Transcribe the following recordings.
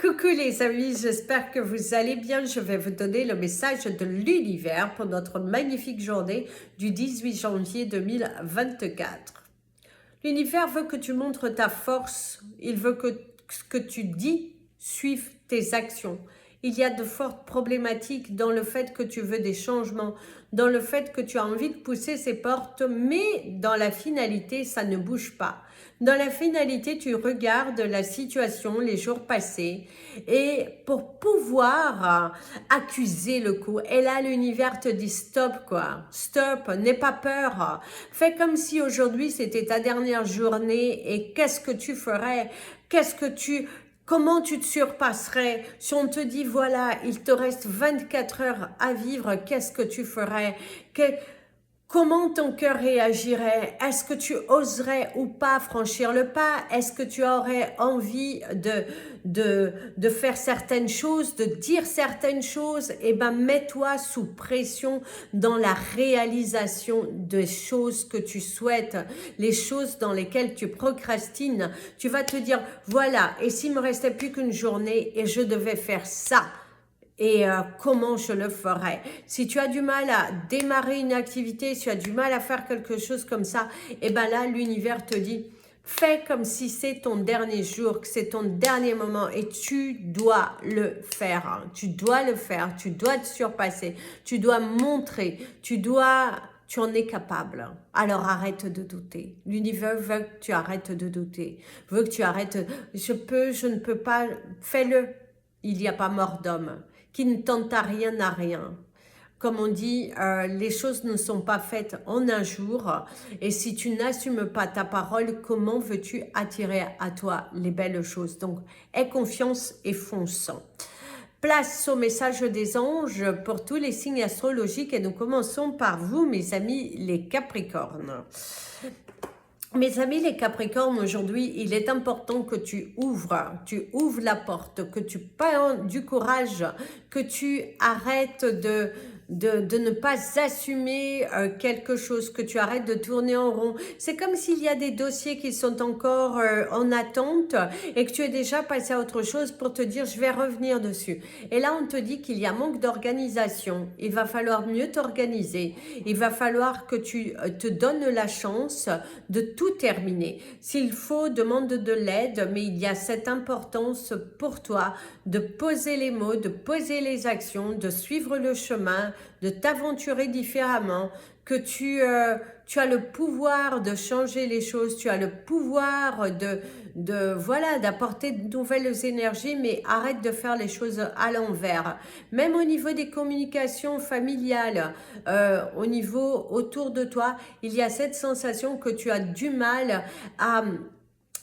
Coucou les amis, j'espère que vous allez bien. Je vais vous donner le message de l'univers pour notre magnifique journée du 18 janvier 2024. L'univers veut que tu montres ta force, il veut que ce que tu dis suive tes actions. Il y a de fortes problématiques dans le fait que tu veux des changements, dans le fait que tu as envie de pousser ces portes, mais dans la finalité, ça ne bouge pas. Dans la finalité, tu regardes la situation, les jours passés, et pour pouvoir accuser le coup, et là l'univers te dit stop quoi, stop, n'aie pas peur, fais comme si aujourd'hui c'était ta dernière journée et qu'est-ce que tu ferais, comment tu te surpasserais si on te dit voilà, il te reste 24 heures à vivre, qu'est-ce que tu ferais? Comment ton cœur réagirait? Est-ce que tu oserais ou pas franchir le pas? Est-ce que tu aurais envie de faire certaines choses, de dire certaines choses? Eh ben, mets-toi sous pression dans la réalisation des choses que tu souhaites, les choses dans lesquelles tu procrastines. Tu vas te dire, voilà, et s'il me restait plus qu'une journée et je devais faire ça? Et comment je le ferais. Si tu as du mal à démarrer une activité, si tu as du mal à faire quelque chose comme ça, et ben là, l'univers te dit, fais comme si c'est ton dernier jour, que c'est ton dernier moment et tu dois le faire. Hein. Tu dois le faire, tu dois te surpasser, tu dois montrer, tu en es capable. Alors arrête de douter. L'univers veut que tu arrêtes de douter, veut que tu arrêtes, je ne peux pas, fais-le. Il n'y a pas mort d'homme. Qui ne tente à rien n'a rien. Comme on dit, les choses ne sont pas faites en un jour. Et si tu n'assumes pas ta parole, comment veux-tu attirer à toi les belles choses? Donc, aie confiance et fonce. Place au message des anges pour tous les signes astrologiques. Et nous commençons par vous, mes amis, les Capricornes. Mes amis les Capricornes, aujourd'hui, il est important que tu ouvres la porte, que tu prennes du courage, que tu arrêtes de ne pas assumer quelque chose, que tu arrêtes de tourner en rond. C'est comme s'il y a des dossiers qui sont encore en attente et que tu es déjà passé à autre chose pour te dire je vais revenir dessus. Et là, on te dit qu'il y a manque d'organisation. Il va falloir mieux t'organiser. Il va falloir que tu te donnes la chance de tout terminer. S'il faut, demande de l'aide, mais il y a cette importance pour toi de poser les mots, de poser les actions, de suivre le chemin, de t'aventurer différemment, que tu as le pouvoir de changer les choses, tu as le pouvoir voilà, d'apporter de nouvelles énergies, mais arrête de faire les choses à l'envers. Même au niveau des communications familiales, au niveau autour de toi, il y a cette sensation que tu as du mal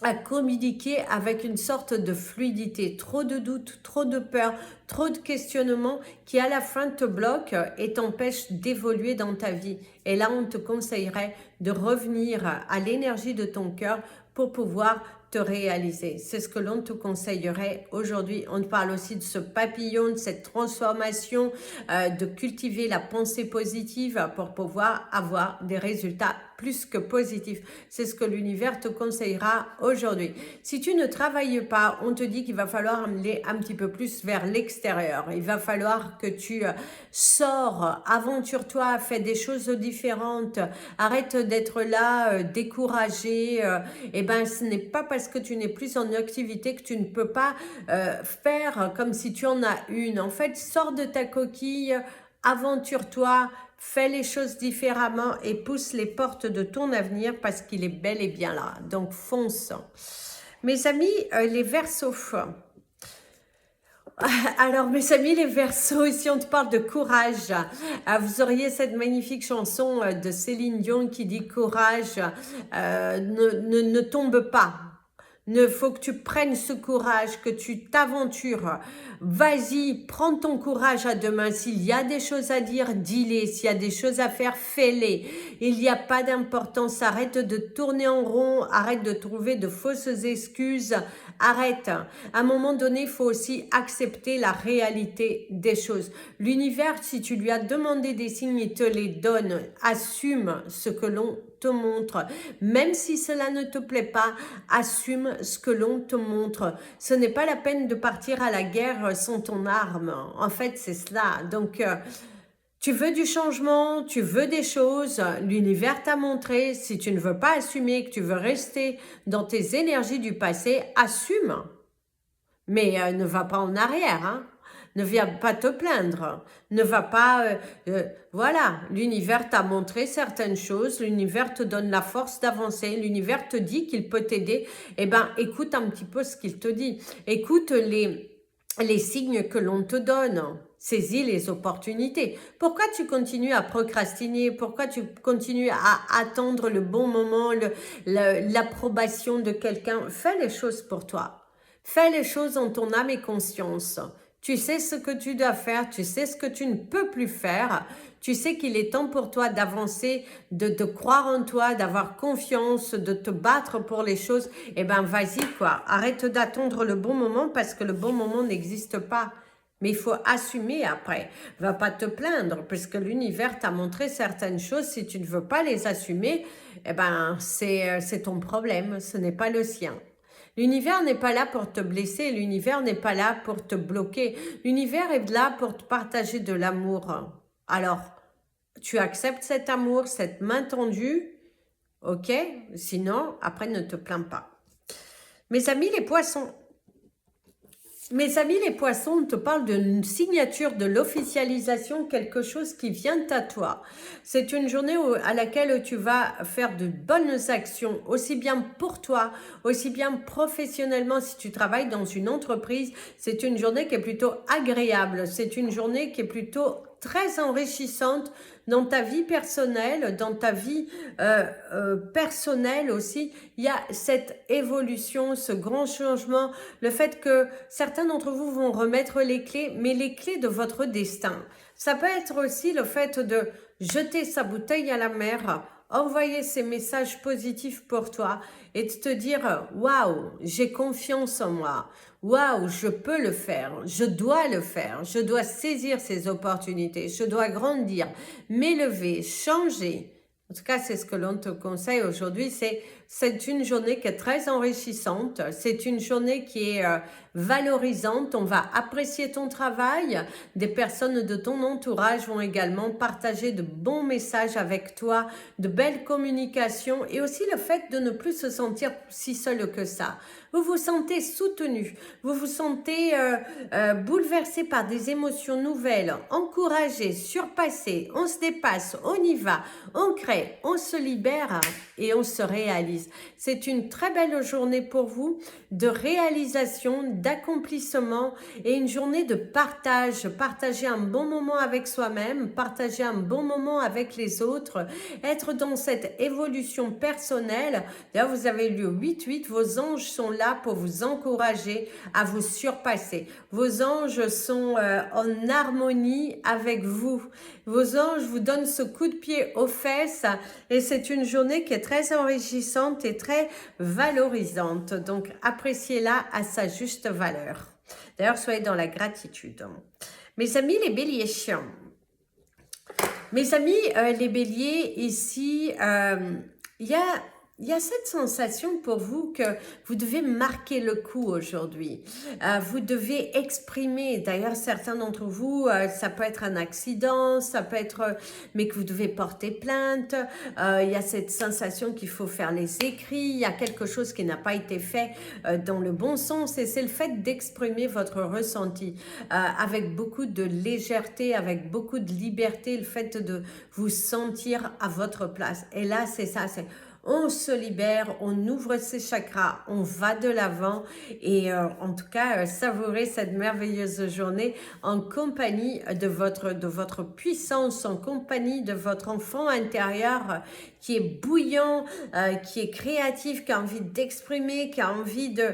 à communiquer avec une sorte de fluidité, trop de doutes, trop de peur, trop de questionnements qui à la fin te bloquent et t'empêchent d'évoluer dans ta vie. Et là, on te conseillerait de revenir à l'énergie de ton cœur pour pouvoir te réaliser. C'est ce que l'on te conseillerait aujourd'hui. On te parle aussi de ce papillon, de cette transformation, de cultiver la pensée positive pour pouvoir avoir des résultats plus que positifs. C'est ce que l'univers te conseillera aujourd'hui. Si tu ne travailles pas, on te dit qu'il va falloir aller un petit peu plus vers l'extérieur. Il va falloir que tu sors, aventure-toi, fais des choses différentes, arrête d'être là découragé. Et ben, ce n'est pas parce que tu n'es plus en activité que tu ne peux pas faire comme si tu en as une. En fait, sors de ta coquille, aventure-toi, fais les choses différemment et pousse les portes de ton avenir parce qu'il est bel et bien là. Donc, fonce. Mes amis, les Verseaux. Alors, mes amis, les Verseaux, si on te parle de courage, vous auriez cette magnifique chanson de Céline Dion qui dit courage, ne tombe pas. Il faut que tu prennes ce courage, que tu t'aventures. Vas-y, prends ton courage à deux mains. S'il y a des choses à dire, dis-les. S'il y a des choses à faire, fais-les. Il n'y a pas d'importance. Arrête de tourner en rond. Arrête de trouver de fausses excuses. Arrête. À un moment donné, il faut aussi accepter la réalité des choses. L'univers, si tu lui as demandé des signes, il te les donne. Assume ce que l'on te te montre. Même si cela ne te plaît pas, assume ce que l'on te montre. Ce n'est pas la peine de partir à la guerre sans ton arme. En fait, c'est cela. Donc, tu veux du changement, tu veux des choses, l'univers t'a montré. Si tu ne veux pas assumer, que tu veux rester dans tes énergies du passé, assume. Mais ne va pas en arrière, hein. Ne viens pas te plaindre, ne va pas... voilà, l'univers t'a montré certaines choses, l'univers te donne la force d'avancer, l'univers te dit qu'il peut t'aider. Eh bien, écoute un petit peu ce qu'il te dit. Écoute les signes que l'on te donne. Saisis les opportunités. Pourquoi tu continues à procrastiner? Pourquoi tu continues à attendre le bon moment, l'approbation de quelqu'un? Fais les choses pour toi. Fais les choses en ton âme et conscience. Tu sais ce que tu dois faire, tu sais ce que tu ne peux plus faire. Tu sais qu'il est temps pour toi d'avancer, de te croire en toi, d'avoir confiance, de te battre pour les choses. Eh bien, vas-y quoi. Arrête d'attendre le bon moment parce que le bon moment n'existe pas. Mais il faut assumer après. Va pas te plaindre parce que l'univers t'a montré certaines choses. Si tu ne veux pas les assumer, eh ben, c'est ton problème. Ce n'est pas le sien. L'univers n'est pas là pour te blesser, l'univers n'est pas là pour te bloquer. L'univers est là pour te partager de l'amour. Alors, tu acceptes cet amour, cette main tendue, ok? Sinon, après, ne te plains pas. Mes amis les poissons, on te parle d'une signature, de l'officialisation, quelque chose qui vient à toi. C'est une journée à laquelle tu vas faire de bonnes actions, aussi bien pour toi, aussi bien professionnellement si tu travailles dans une entreprise. C'est une journée qui est plutôt agréable, c'est une journée qui est plutôt très enrichissante dans ta vie personnelle, dans ta vie personnelle aussi. Il y a cette évolution, ce grand changement, le fait que certains d'entre vous vont remettre les clés, mais les clés de votre destin. Ça peut être aussi le fait de jeter sa bouteille à la mer, envoyer ces messages positifs pour toi et de te dire « Waouh, j'ai confiance en moi ». Waouh, je peux le faire, je dois le faire, je dois saisir ces opportunités, je dois grandir, m'élever, changer. En tout cas, c'est ce que l'on te conseille aujourd'hui. C'est une journée qui est très enrichissante, c'est une journée qui est valorisante. On va apprécier ton travail. Des personnes de ton entourage vont également partager de bons messages avec toi, de belles communications et aussi le fait de ne plus se sentir si seul que ça. Vous vous sentez soutenu, vous vous sentez bouleversé par des émotions nouvelles, encouragé, surpassé, on se dépasse, on y va, on crée, on se libère et on se réalise. C'est une très belle journée pour vous, de réalisation, d'accomplissement et une journée de partage. Partager un bon moment avec soi-même, partager un bon moment avec les autres, être dans cette évolution personnelle. D'ailleurs, vous avez lu 8-8, vos anges sont là pour vous encourager à vous surpasser. Vos anges sont en harmonie avec vous. Vos anges vous donnent ce coup de pied aux fesses et c'est une journée qui est très enrichissante et très valorisante. Donc, appréciez-la à sa juste valeur. D'ailleurs, soyez dans la gratitude. Mes amis les béliers, les béliers, ici, il y a cette sensation pour vous que vous devez marquer le coup aujourd'hui. Vous devez exprimer, d'ailleurs certains d'entre vous, ça peut être un accident, ça peut être, mais que vous devez porter plainte. Il y a cette sensation qu'il faut faire les écrits, il y a quelque chose qui n'a pas été fait dans le bon sens et c'est le fait d'exprimer votre ressenti avec beaucoup de légèreté, avec beaucoup de liberté, le fait de vous sentir à votre place. Et là, c'est ça, c'est... On se libère, on ouvre ses chakras, on va de l'avant et en tout cas, savourez cette merveilleuse journée en compagnie de votre puissance, en compagnie de votre enfant intérieur qui est bouillant, qui est créatif, qui a envie d'exprimer, qui a envie de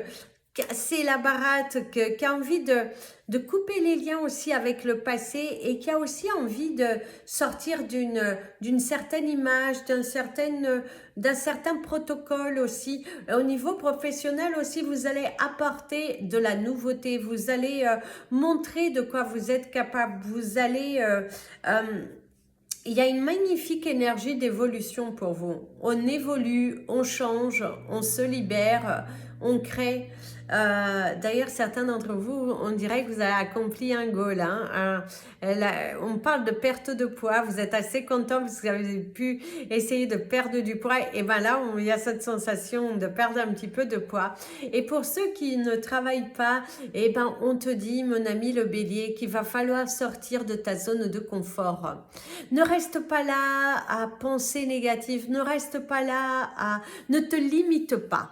casser la baratte, qui a envie de couper les liens aussi avec le passé et qui a aussi envie de sortir d'une certaine image, d'un certain protocole aussi. Au niveau professionnel aussi, vous allez apporter de la nouveauté, vous allez montrer de quoi vous êtes capable, vous allez il y a une magnifique énergie d'évolution pour vous. On évolue, on change, on se libère, on crée. D'ailleurs, certains d'entre vous, on dirait que vous avez accompli un goal. Hein, on parle de perte de poids. Vous êtes assez content parce que vous avez pu essayer de perdre du poids. Et bien là, il y a cette sensation de perdre un petit peu de poids. Et pour ceux qui ne travaillent pas, eh ben, on te dit, mon ami le bélier, qu'il va falloir sortir de ta zone de confort. Ne reste pas là à penser négative. Ne reste pas là à... Ne te limite pas.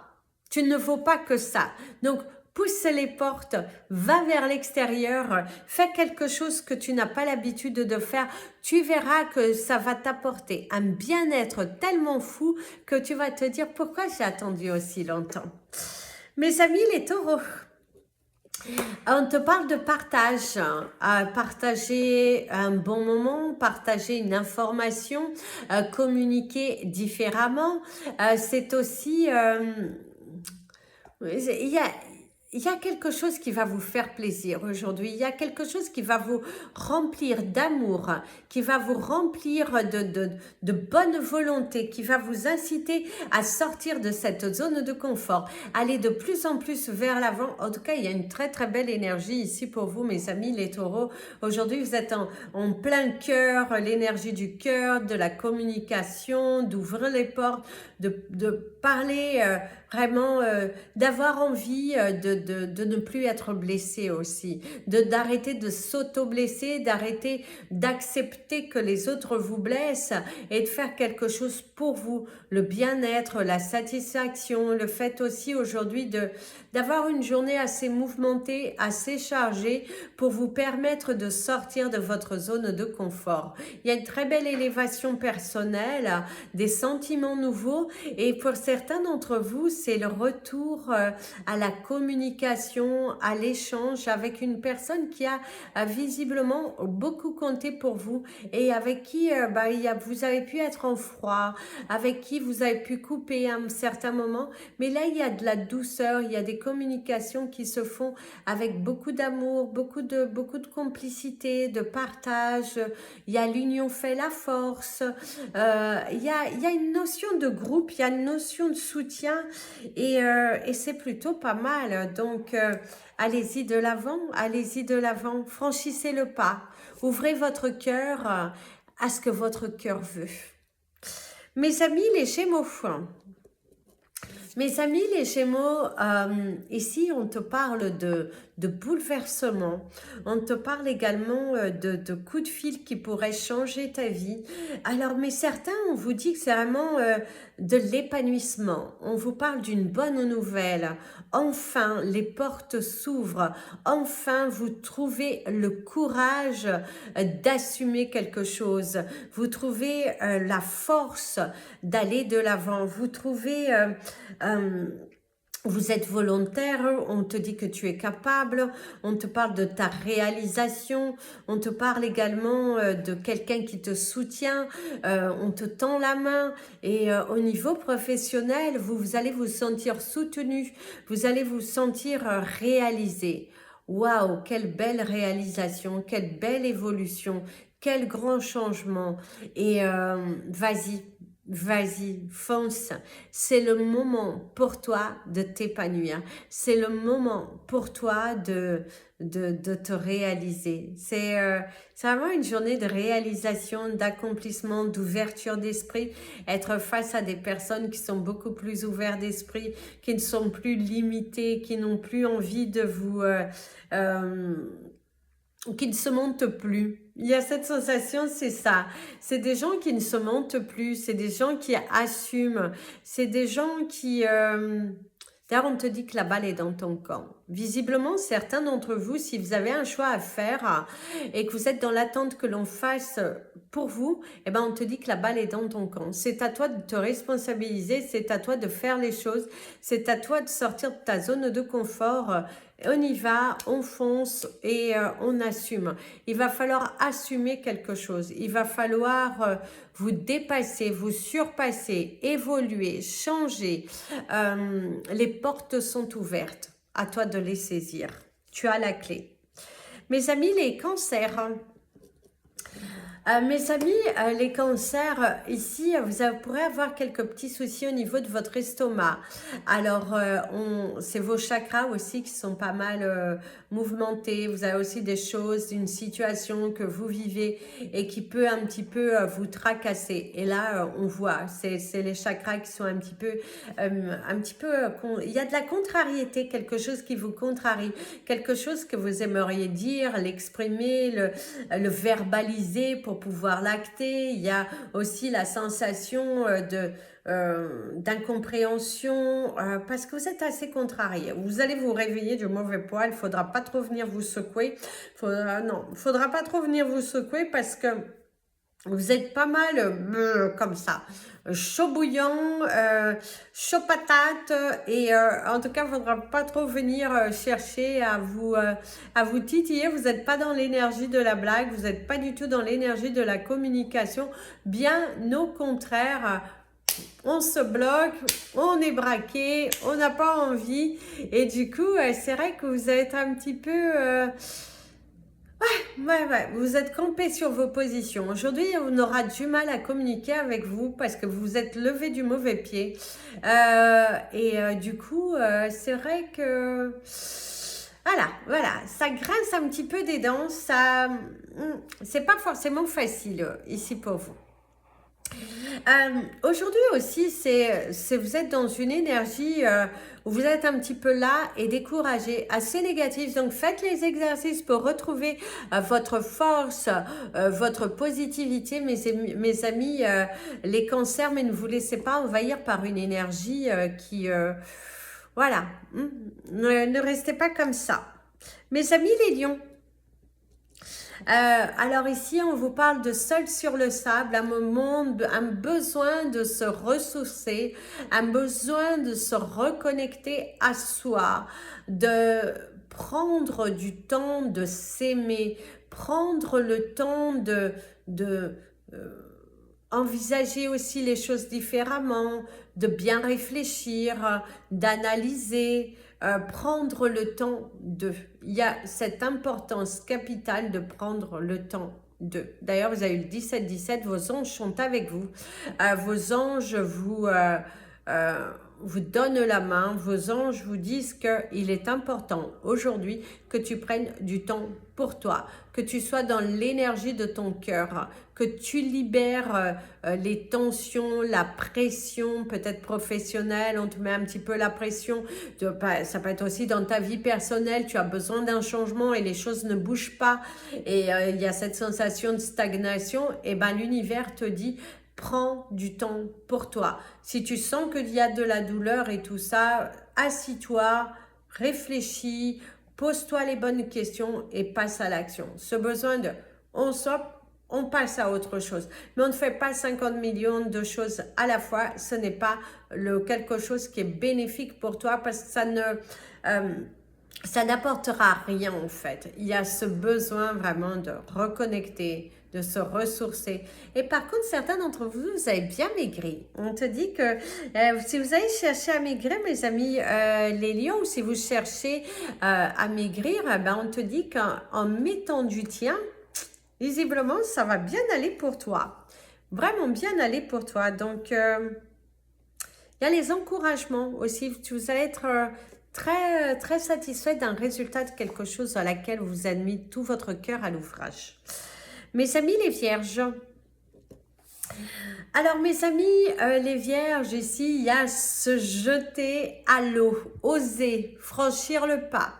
Tu ne vaux pas que ça. Donc, pousse les portes, va vers l'extérieur, fais quelque chose que tu n'as pas l'habitude de faire. Tu verras que ça va t'apporter un bien-être tellement fou que tu vas te dire pourquoi j'ai attendu aussi longtemps. Mes amis les taureaux, on te parle de partage, partager un bon moment, partager une information, communiquer différemment. C'est aussi... il y a quelque chose qui va vous faire plaisir aujourd'hui. Il y a quelque chose qui va vous remplir d'amour, qui va vous remplir de bonne volonté, qui va vous inciter à sortir de cette zone de confort, aller de plus en plus vers l'avant. En tout cas, il y a une très très belle énergie ici pour vous, mes amis les taureaux. Aujourd'hui, vous êtes en plein cœur, l'énergie du cœur, de la communication, d'ouvrir les portes, de parler vraiment, d'avoir envie de ne plus être blessé aussi, d'arrêter de s'auto-blesser, d'arrêter d'accepter que les autres vous blessent et de faire quelque chose pour vous, le bien-être, la satisfaction, le fait aussi aujourd'hui d'avoir une journée assez mouvementée, assez chargée pour vous permettre de sortir de votre zone de confort. Il y a une très belle élévation personnelle, des sentiments nouveaux et pour certains d'entre vous, c'est le retour à la communication, à l'échange avec une personne qui a visiblement beaucoup compté pour vous et avec qui vous avez pu être en froid, avec qui vous avez pu couper à un certain moment. Mais là, il y a de la douceur, il y a des communications qui se font avec beaucoup d'amour, beaucoup de complicité, de partage. Il y a l'union fait la force. Il y a une notion de groupe, il y a une notion de soutien et c'est plutôt pas mal. Donc, allez-y de l'avant, franchissez le pas, ouvrez votre cœur à ce que votre cœur veut. Mes amis les Gémeaux, ici on te parle de bouleversement, on te parle également de coups de fil qui pourraient changer ta vie. Alors, mais certains, on vous dit que c'est vraiment de l'épanouissement, on vous parle d'une bonne nouvelle, enfin les portes s'ouvrent, enfin vous trouvez le courage d'assumer quelque chose, vous trouvez la force d'aller de l'avant, vous trouvez... vous êtes volontaire, on te dit que tu es capable, on te parle de ta réalisation, on te parle également de quelqu'un qui te soutient, on te tend la main et au niveau professionnel, vous allez vous sentir soutenu, vous allez vous sentir réalisé. Waouh, quelle belle réalisation, quelle belle évolution, quel grand changement et vas-y, fonce. C'est le moment pour toi de t'épanouir. C'est le moment pour toi de te réaliser. C'est vraiment une journée de réalisation, d'accomplissement, d'ouverture d'esprit. Être face à des personnes qui sont beaucoup plus ouvertes d'esprit, qui ne sont plus limitées, qui n'ont plus envie de vous... qui ne se montent plus. Il y a cette sensation, c'est ça. C'est des gens qui ne se montent plus, c'est des gens qui assument, c'est des gens qui... D'ailleurs, on te dit que la balle est dans ton camp. Visiblement, certains d'entre vous, si vous avez un choix à faire et que vous êtes dans l'attente que l'on fasse pour vous, eh ben, on te dit que la balle est dans ton camp. C'est à toi de te responsabiliser, c'est à toi de faire les choses, c'est à toi de sortir de ta zone de confort. On y va, on fonce et on assume. Il va falloir assumer quelque chose. Il va falloir vous dépasser, vous surpasser, évoluer, changer. Les portes sont ouvertes. À toi de les saisir. Tu as la clé. Mes amis, les cancers. Mes amis, les cancers, ici, pourrez avoir quelques petits soucis au niveau de votre estomac. Alors, c'est vos chakras aussi qui sont pas mal mouvementés. Vous avez aussi des choses, une situation que vous vivez et qui peut un petit peu vous tracasser. Et là, on voit, c'est les chakras qui sont il y a de la contrariété, quelque chose qui vous contrarie, quelque chose que vous aimeriez dire, l'exprimer, le verbaliser pour pouvoir l'acter. Il y a aussi la sensation d'incompréhension parce que vous êtes assez contrarié. Vous allez vous réveiller du mauvais poil. Il ne faudra pas trop venir vous secouer. Non, il ne faudra pas trop venir vous secouer parce que vous êtes pas mal comme ça, chaud bouillant, chaud patate, et en tout cas, il ne faudra pas trop venir chercher à vous titiller. Vous n'êtes pas dans l'énergie de la blague, vous n'êtes pas du tout dans l'énergie de la communication. Bien au contraire, on se bloque, on est braqué, on n'a pas envie, et du coup, c'est vrai que vous êtes un petit peu... Ouais, vous êtes campé sur vos positions. Aujourd'hui, on aura du mal à communiquer avec vous parce que vous êtes levé du mauvais pied. Du coup, c'est vrai que... Voilà, ça grince un petit peu des dents. C'est pas forcément facile ici pour vous. Aujourd'hui aussi, vous êtes dans une énergie où vous êtes un petit peu là et découragé, assez négatif. Donc, faites les exercices pour retrouver votre force, votre positivité, mes amis, les cancers, mais ne vous laissez pas envahir par une énergie voilà, ne restez pas comme ça. Mes amis, les lions. Alors ici, on vous parle de seul sur le sable, un besoin de se ressourcer, un besoin de se reconnecter à soi, de prendre du temps de s'aimer, prendre le temps de envisager aussi les choses différemment, de bien réfléchir, d'analyser, prendre le temps de. Il y a cette importance capitale de prendre le temps de. D'ailleurs, vous avez eu le 17-17, vos anges sont avec vous. Vos anges vous donnent la main, vos anges vous disent qu'il est important aujourd'hui que tu prennes du temps pour toi, que tu sois dans l'énergie de ton cœur, que tu libères les tensions, la pression, peut-être professionnelle, on te met un petit peu la pression, ça peut être aussi dans ta vie personnelle, tu as besoin d'un changement et les choses ne bougent pas et il y a cette sensation de stagnation, et ben l'univers te dit prends du temps pour toi. Si tu sens qu'il y a de la douleur et tout ça, assis-toi, réfléchis, pose-toi les bonnes questions et passe à l'action. Ce besoin de on sort, on passe à autre chose. Mais on ne fait pas 50 millions de choses à la fois. Ce n'est pas quelque chose qui est bénéfique pour toi parce que ça n'apportera rien en fait. Il y a ce besoin vraiment de reconnecter, de se ressourcer. Et par contre, certains d'entre vous, vous avez bien maigri. On te dit que si vous allez chercher à maigrir, mes amis les lions, ou si vous cherchez à maigrir, on te dit qu'en mettant du tien, visiblement, ça va bien aller pour toi. Vraiment bien aller pour toi. Donc, il y a les encouragements aussi. Vous allez être très, très satisfait d'un résultat de quelque chose à laquelle vous avez mis tout votre cœur à l'ouvrage. Mes amis les vierges. Alors mes amis les vierges, ici, il y a se jeter à l'eau, oser, franchir le pas.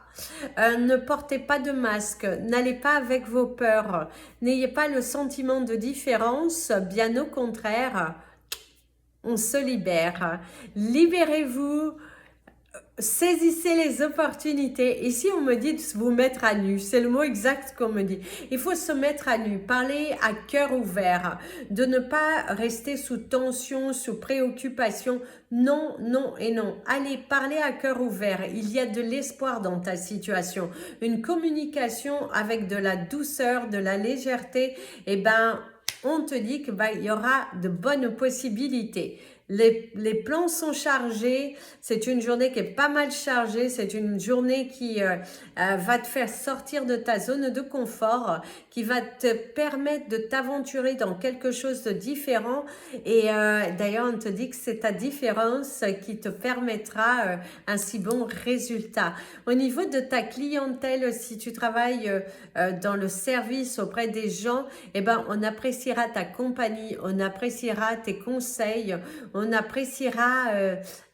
Ne portez pas de masque, n'allez pas avec vos peurs, n'ayez pas le sentiment de différence, bien au contraire, on se libère. Libérez-vous. Saisissez les opportunités. Ici, on me dit de vous mettre à nu. C'est le mot exact qu'on me dit. Il faut se mettre à nu, parler à cœur ouvert, de ne pas rester sous tension, sous préoccupation. Non, non et non. Allez, parler à cœur ouvert. Il y a de l'espoir dans ta situation. Une communication avec de la douceur, de la légèreté. On te dit qu'il y aura de bonnes possibilités. les plans sont chargés, c'est une journée qui est pas mal chargée, c'est une journée qui va te faire sortir de ta zone de confort, qui va te permettre de t'aventurer dans quelque chose de différent et d'ailleurs on te dit que c'est ta différence qui te permettra un si bon résultat. Au niveau de ta clientèle, si tu travailles dans le service auprès des gens, eh ben, on appréciera ta compagnie, on appréciera tes conseils, on appréciera,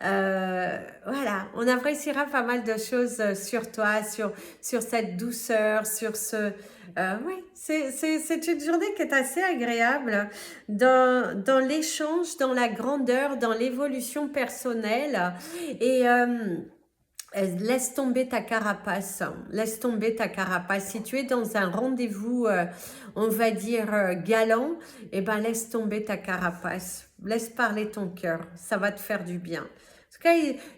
voilà, on appréciera pas mal de choses sur toi, sur cette douceur, sur ce... oui, c'est une journée qui est assez agréable dans l'échange, dans la grandeur, dans l'évolution personnelle et... laisse tomber ta carapace, laisse tomber ta carapace. Si tu es dans un rendez-vous, on va dire galant, eh ben laisse tomber ta carapace, laisse parler ton cœur, ça va te faire du bien. En tout cas,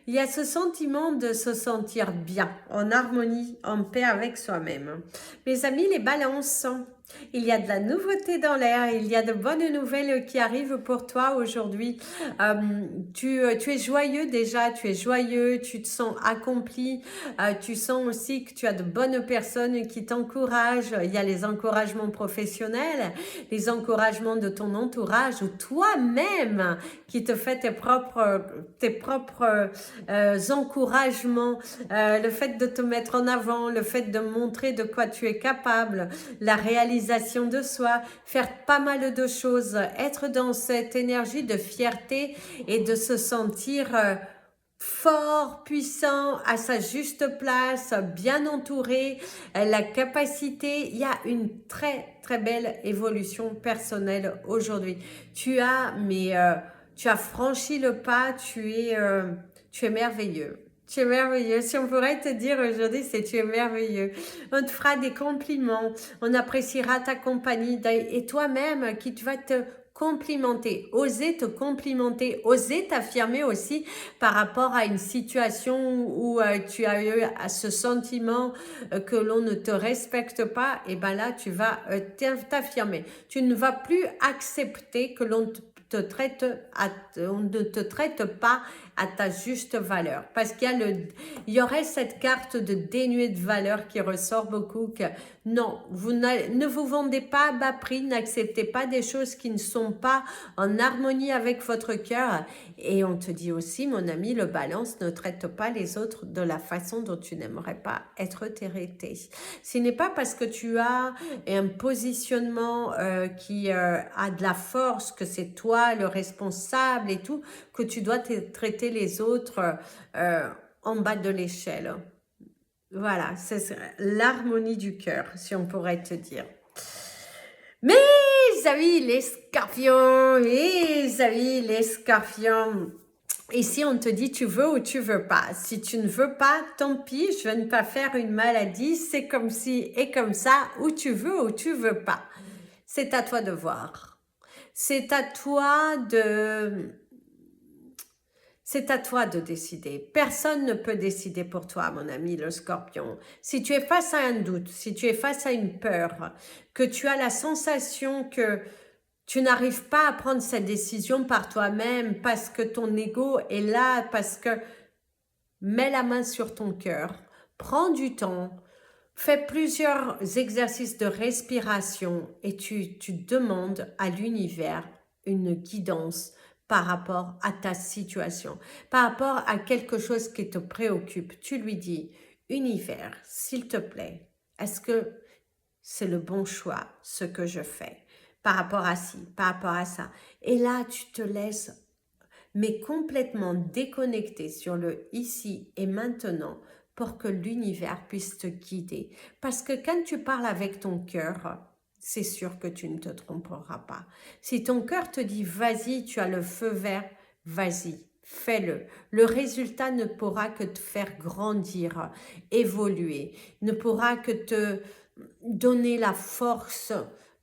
il y a ce sentiment de se sentir bien, en harmonie, en paix avec soi-même. Mes amis, les balances, il y a de la nouveauté dans l'air, il y a de bonnes nouvelles qui arrivent pour toi aujourd'hui. Tu es joyeux déjà, tu es joyeux, tu te sens accompli, tu sens aussi que tu as de bonnes personnes qui t'encouragent. Il y a les encouragements professionnels, les encouragements de ton entourage ou toi-même qui te fait tes propres encouragements, le fait de te mettre en avant, le fait de montrer de quoi tu es capable, la réalisation de soi, faire pas mal de choses, être dans cette énergie de fierté et de se sentir fort, puissant, à sa juste place, bien entouré, la capacité, il y a une très très belle évolution personnelle aujourd'hui. Tu as franchi le pas, tu es merveilleux. Tu es merveilleux. Si on pourrait te dire aujourd'hui, c'est tu es merveilleux. On te fera des compliments, on appréciera ta compagnie et toi-même qui tu vas te complimenter, oser te complimenter, oser t'affirmer aussi par rapport à une situation où tu as eu ce sentiment que l'on ne te respecte pas, et ben là tu vas t'affirmer. Tu ne vas plus accepter que l'on on ne te traite pas à ta juste valeur. Parce il y aurait cette carte de dénué de valeur qui ressort beaucoup que non, ne vous vendez pas à bas prix, n'acceptez pas des choses qui ne sont pas en harmonie avec votre cœur. Et on te dit aussi, mon ami, le balance, ne traite pas les autres de la façon dont tu n'aimerais pas être traité. Ce n'est pas parce que tu as un positionnement qui a de la force, que c'est toi le responsable et tout, que tu dois traiter les autres en bas de l'échelle. Voilà, c'est l'harmonie du cœur, si on pourrait te dire. Mes amis les scorpions, mes amis les scorpions, ici on te dit tu veux ou tu veux pas. Si tu ne veux pas, tant pis, je vais ne pas faire une maladie, c'est comme ci et comme ça, ou tu veux pas. C'est à toi de voir. C'est à toi de... C'est à toi de décider. Personne ne peut décider pour toi, mon ami le scorpion. Si tu es face à un doute, si tu es face à une peur, que tu as la sensation que tu n'arrives pas à prendre cette décision par toi-même parce que ton ego est là, parce que mets la main sur ton cœur, prends du temps, fais plusieurs exercices de respiration et tu demandes à l'univers une guidance par rapport à ta situation, par rapport à quelque chose qui te préoccupe. Tu lui dis, univers, s'il te plaît, est-ce que c'est le bon choix, ce que je fais, par rapport à ci, par rapport à ça. Et là, tu te laisses, mais complètement déconnecté sur le ici et maintenant, pour que l'univers puisse te guider. Parce que quand tu parles avec ton cœur, c'est sûr que tu ne te tromperas pas. Si ton cœur te dit vas-y, tu as le feu vert, vas-y, fais-le. Le résultat ne pourra que te faire grandir, évoluer, ne pourra que te donner la force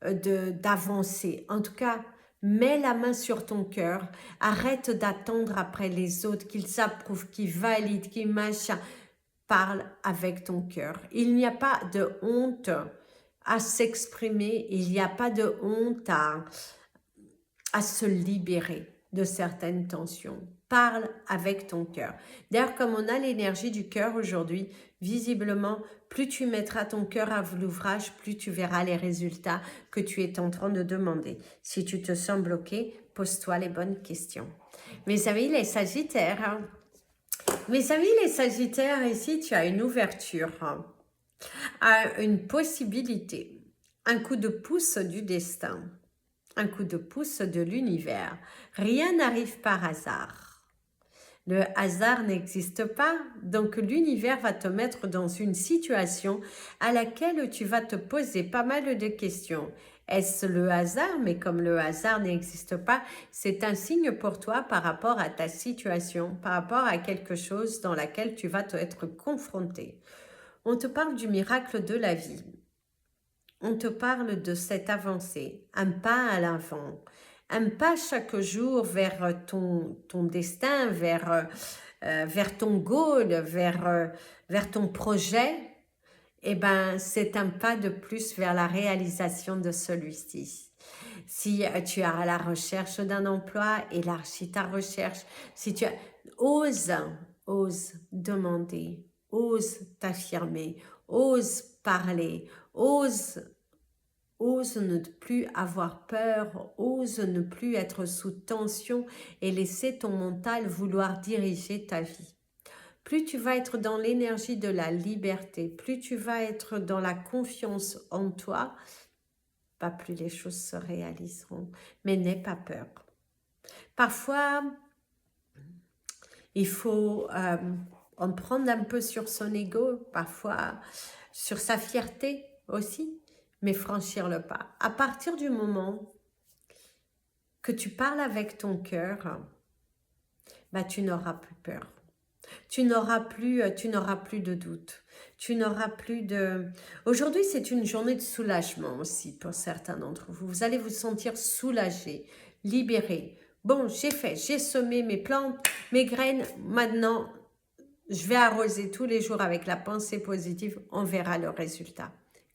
d'avancer. En tout cas, mets la main sur ton cœur, arrête d'attendre après les autres, qu'ils approuvent, qu'ils valident, qu'ils machin. Parle avec ton cœur. Il n'y a pas de honte à s'exprimer, il n'y a pas de honte à se libérer. de certaines tensions. Parle avec ton cœur. D'ailleurs, comme on a l'énergie du cœur aujourd'hui, visiblement, plus tu mettras ton cœur à l'ouvrage, plus tu verras les résultats que tu es en train de demander. Si tu te sens bloqué, pose-toi les bonnes questions. Mes amis, les Sagittaires. Mes amis, les Sagittaires, ici, tu as une ouverture, une possibilité, un coup de pouce du destin, un coup de pouce de l'univers. Rien n'arrive par hasard. Le hasard n'existe pas, donc l'univers va te mettre dans une situation à laquelle tu vas te poser pas mal de questions. Est-ce le hasard? Mais comme le hasard n'existe pas, c'est un signe pour toi par rapport à ta situation, par rapport à quelque chose dans laquelle tu vas te être confronté. On te parle du miracle de la vie. On te parle de cette avancée, un pas à l'avant, un pas chaque jour vers ton destin, vers ton goal, vers ton projet. Eh ben, c'est un pas de plus vers la réalisation de celui-ci. Si tu es à la recherche d'un emploi, élargis ta recherche. Si tu ose demander, ose t'affirmer, ose parler, ose ne plus avoir peur, ose ne plus être sous tension et laisser ton mental vouloir diriger ta vie. Plus tu vas être dans l'énergie de la liberté, plus tu vas être dans la confiance en toi, pas plus les choses se réaliseront. Mais n'aie pas peur. Parfois, il faut en prendre un peu sur son ego, parfois sur sa fierté aussi, mais franchir le pas. À partir du moment que tu parles avec ton cœur, bah, tu n'auras plus peur. Tu n'auras plus de doute. Tu n'auras plus de... Aujourd'hui, c'est une journée de soulagement aussi pour certains d'entre vous. Vous allez vous sentir soulagé, libéré. Bon, j'ai semé mes plantes, mes graines. Maintenant, je vais arroser tous les jours avec la pensée positive. On verra le résultat.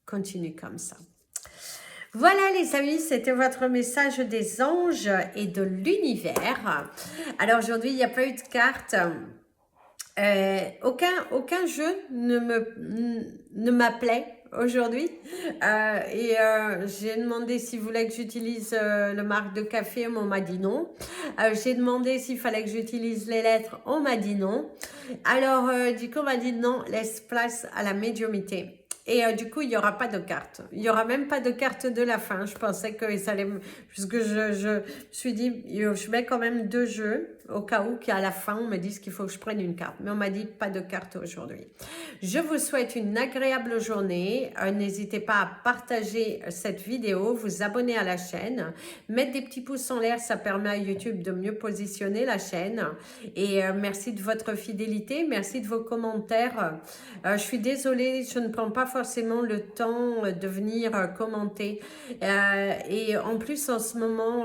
Continue comme ça. Voilà les amis, c'était votre message des anges et de l'univers. Alors aujourd'hui, il n'y a pas eu de carte. Aucun jeu ne m'appelait aujourd'hui j'ai demandé s'il voulait que j'utilise le marque de café, on m'a dit non. J'ai demandé s'il fallait que j'utilise les lettres, on m'a dit non. Alors du coup on m'a dit non, laisse place à la médiumité. Et du coup, il n'y aura pas de carte. Il n'y aura même pas de carte de la fin. Je pensais que ça allait... Puisque je me suis dit, je mets quand même 2 jeux au cas où qu'à la fin, on me dise qu'il faut que je prenne une carte. Mais on m'a dit pas de carte aujourd'hui. Je vous souhaite une agréable journée. N'hésitez pas à partager cette vidéo, vous abonner à la chaîne, mettre des petits pouces en l'air, ça permet à YouTube de mieux positionner la chaîne. Et merci de votre fidélité, merci de vos commentaires. Je suis désolée, je ne prends pas forcément le temps de venir commenter. Et en plus, en ce moment,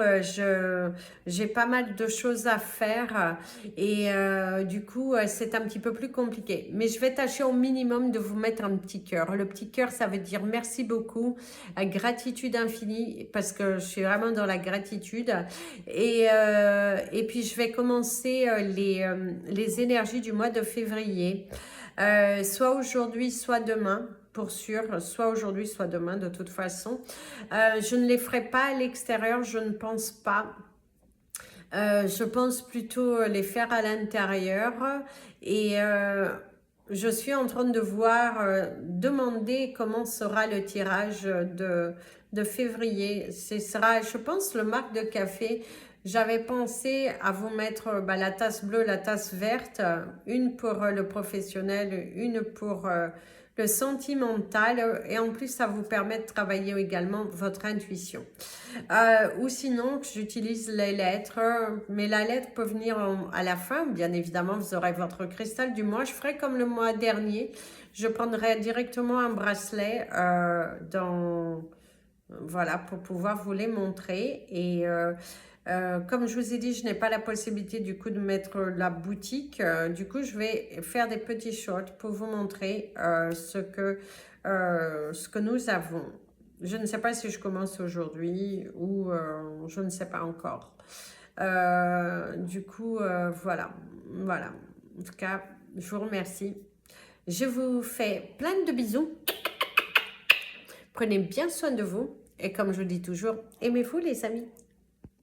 j'ai pas mal de choses à faire et du coup, c'est un petit peu plus compliqué. Mais je vais tâcher au minimum de vous mettre un petit cœur. Le petit cœur, ça veut dire merci beaucoup, gratitude infinie, parce que je suis vraiment dans la gratitude. Et puis, je vais commencer les énergies du mois de février. Soit aujourd'hui, soit demain, pour sûr, soit aujourd'hui, soit demain, de toute façon. Je ne les ferai pas à l'extérieur, je ne pense pas. Je pense plutôt les faire à l'intérieur. Et je suis en train de voir, demander comment sera le tirage de février. Ce sera, je pense, le marque de café. J'avais pensé à vous mettre la tasse bleue, la tasse verte, une pour le professionnel, une pour le sentimental, et en plus ça vous permet de travailler également votre intuition. Ou sinon, j'utilise les lettres, mais la lettre peut venir à la fin, bien évidemment, vous aurez votre cristal du mois. Je ferai comme le mois dernier, je prendrai directement un bracelet voilà, pour pouvoir vous les montrer. Et comme je vous ai dit, je n'ai pas la possibilité du coup de mettre la boutique. Du coup, je vais faire des petits shorts pour vous montrer ce que nous avons. Je ne sais pas si je commence aujourd'hui ou je ne sais pas encore. Du coup, voilà. Voilà. En tout cas, je vous remercie. Je vous fais plein de bisous. Prenez bien soin de vous. Et comme je dis toujours, aimez-vous les amis.